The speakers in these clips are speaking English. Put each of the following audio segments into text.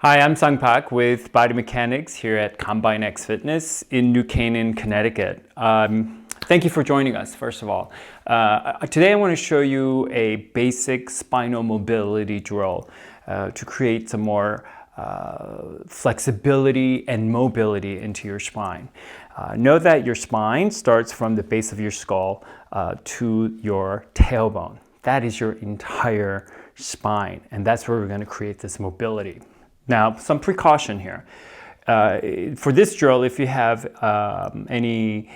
Hi, I'm Sung Pak with BODYMECHANICS here at Combine X Fitness in New Canaan, Connecticut. Thank you for joining us, first of all. Today I want to show you a basic spinal mobility drill to create some more flexibility and mobility into your spine. Know that your spine starts from the base of your skull to your tailbone. That is your entire spine, and that's where we're going to create this mobility. Now, some precaution here. For this drill, if you have any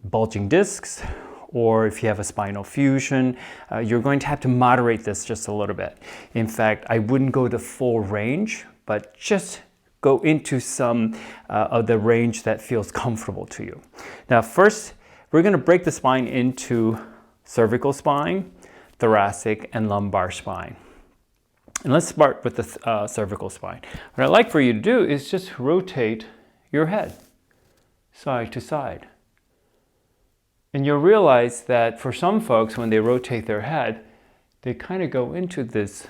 bulging discs or if you have a spinal fusion, you're going to have to moderate this just a little bit. In fact, I wouldn't go to full range, but just go into some of the range that feels comfortable to you. Now, first, we're going to break the spine into cervical spine, thoracic, and lumbar spine. And let's start with the cervical spine. What I'd like for you to do is just rotate your head side to side. And you'll realize that for some folks, when they rotate their head, they kind of go into this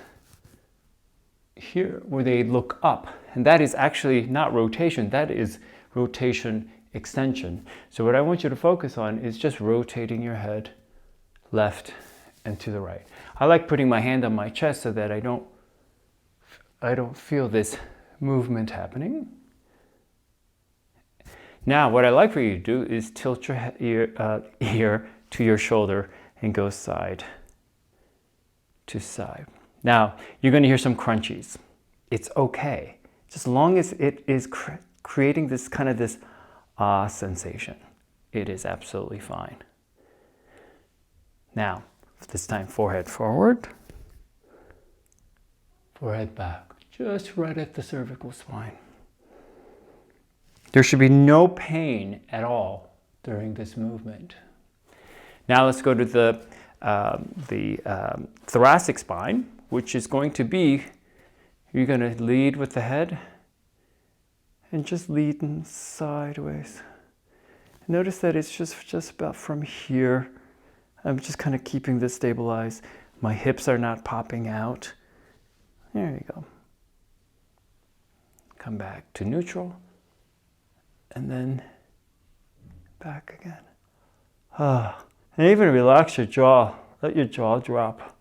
here where they look up. And that is actually not rotation, that is rotation extension. So what I want you to focus on is just rotating your head left and to the right. I like putting my hand on my chest so that I don't feel this movement happening. Now, what I like for you to do is tilt your ear to your shoulder and go side to side. Now, you're going to hear some crunchies. It's okay, just as long as it is creating this kind of this sensation. It is absolutely fine. Now, this time forehead forward, forehead back. Just right at the cervical spine. There should be no pain at all during this movement. Now let's go to the thoracic spine, which is going to be, you're going to lead with the head and just lead sideways. Notice that it's just about from here. I'm just kind of keeping this stabilized. My hips are not popping out. There you go. Come back to neutral, and then back again. And even relax your jaw. Let your jaw drop.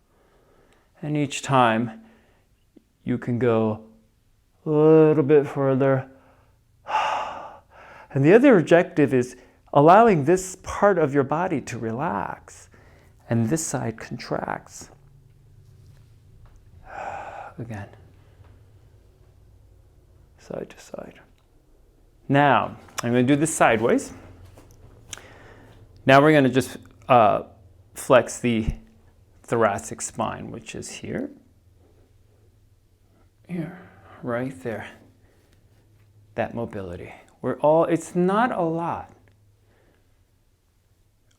And each time, you can go a little bit further. And the other objective is allowing this part of your body to relax, and this side contracts. Again. Side to side. Now, I'm going to do this sideways. Now we're going to just flex the thoracic spine, which is here, right there. That mobility. It's not a lot.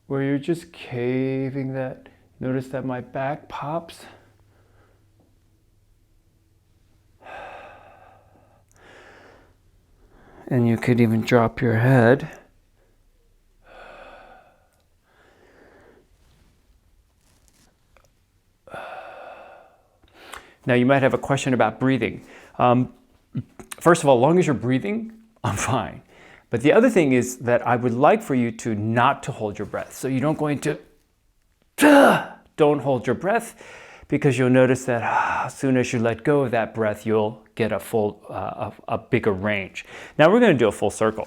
Where you're just caving that. Notice that my back pops. And you could even drop your head. Now you might have a question about breathing. First of all, as long as you're breathing, I'm fine. But the other thing is that I would like for you to not to hold your breath. So you don't go into, don't hold your breath, because you'll notice that as soon as you let go of that breath, you'll get a bigger range. Now we're going to do a full circle.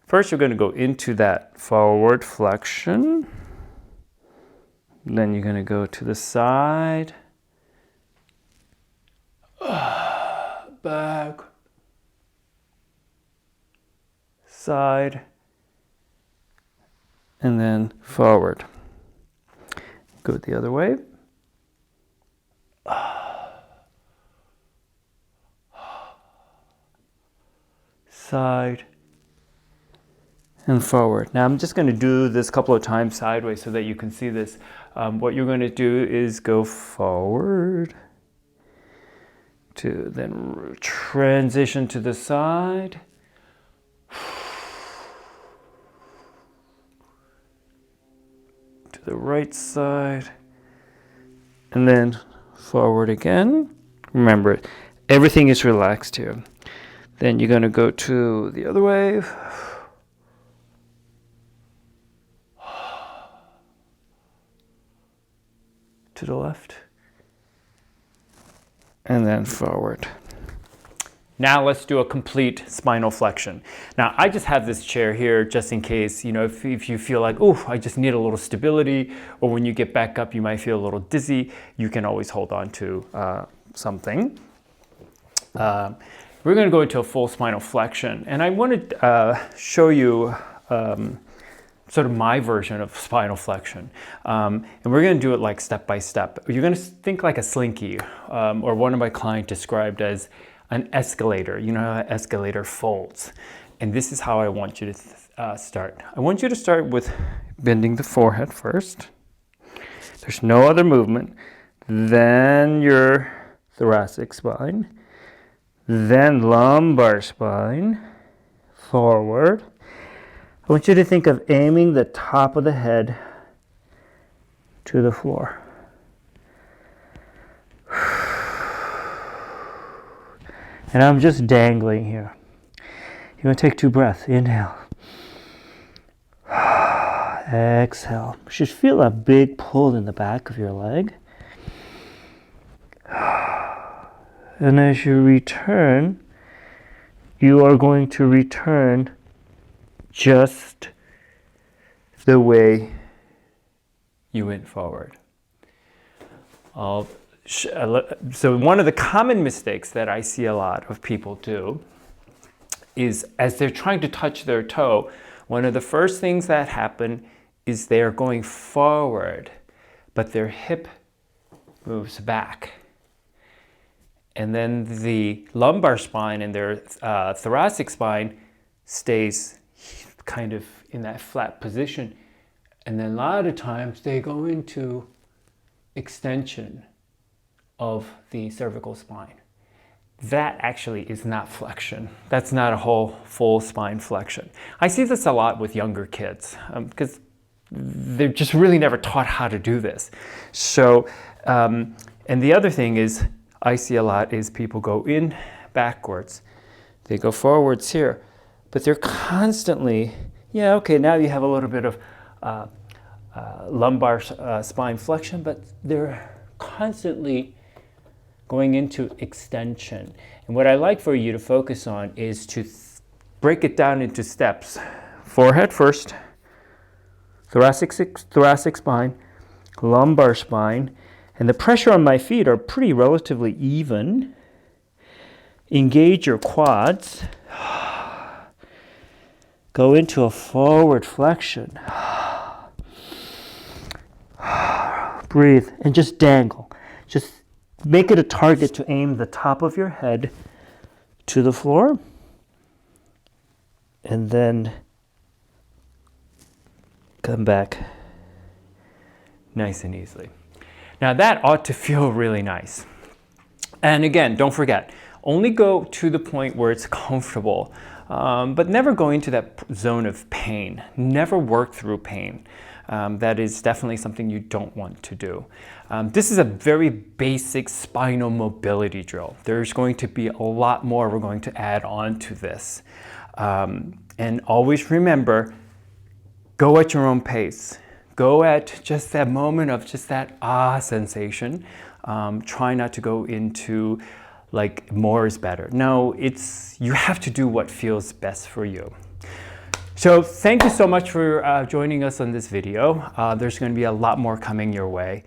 First, you're going to go into that forward flexion. Then you're going to go to the side, back, side, and then forward. Go the other way. Side and forward. Now I'm just going to do this a couple of times sideways so that you can see this. What you're going to do is go forward to then transition to the side. To the right side, and then forward again. Remember, everything is relaxed here. Then you're going to go to the other way. To the left. And then forward. Now let's do a complete spinal flexion. Now I just have this chair here just in case, you know, if you feel like, oh, I just need a little stability, or when you get back up, you might feel a little dizzy, you can always hold on to something. We're going to go into a full spinal flexion, and I want to show you sort of my version of spinal flexion. And we're going to do it like step by step. You're going to think like a slinky, or one of my clients described as an escalator. You know how an escalator folds. And this is how I want you to start. I want you to start with bending the forehead first. There's no other movement. Then your thoracic spine. Then lumbar spine. Forward. I want you to think of aiming the top of the head to the floor. And I'm just dangling here. You're going to take 2 breaths. Inhale. Exhale. You should feel a big pull in the back of your leg. And as you return, you are going to return just the way you went forward. So one of the common mistakes that I see a lot of people do is as they're trying to touch their toe, one of the first things that happen is they're going forward, but their hip moves back. And then the lumbar spine and their thoracic spine stays kind of in that flat position. And then a lot of times they go into extension of the cervical spine. That actually is not flexion. That's not a whole full spine flexion. I see this a lot with younger kids because they're just really never taught how to do this. So, and the other thing is I see a lot is people go in backwards. They go forwards here, but they're constantly, yeah, okay, now you have a little bit of lumbar spine flexion, but they're constantly going into extension. And what I like for you to focus on is to break it down into steps. Forehead first, thoracic spine, lumbar spine, and the pressure on my feet are pretty relatively even. Engage your quads. Go into a forward flexion. Breathe and just dangle. Just make it a target to aim the top of your head to the floor. And then come back nice and easily. Now that ought to feel really nice. And again, don't forget, only go to the point where it's comfortable, but never go into that zone of pain. Never work through pain. That is definitely something you don't want to do. This is a very basic spinal mobility drill. There's going to be a lot more we're going to add on to this. And always remember, go at your own pace. Go at just that moment of just that sensation. Try not to go into like more is better. No, you have to do what feels best for you. So thank you so much for joining us on this video. There's going to be a lot more coming your way.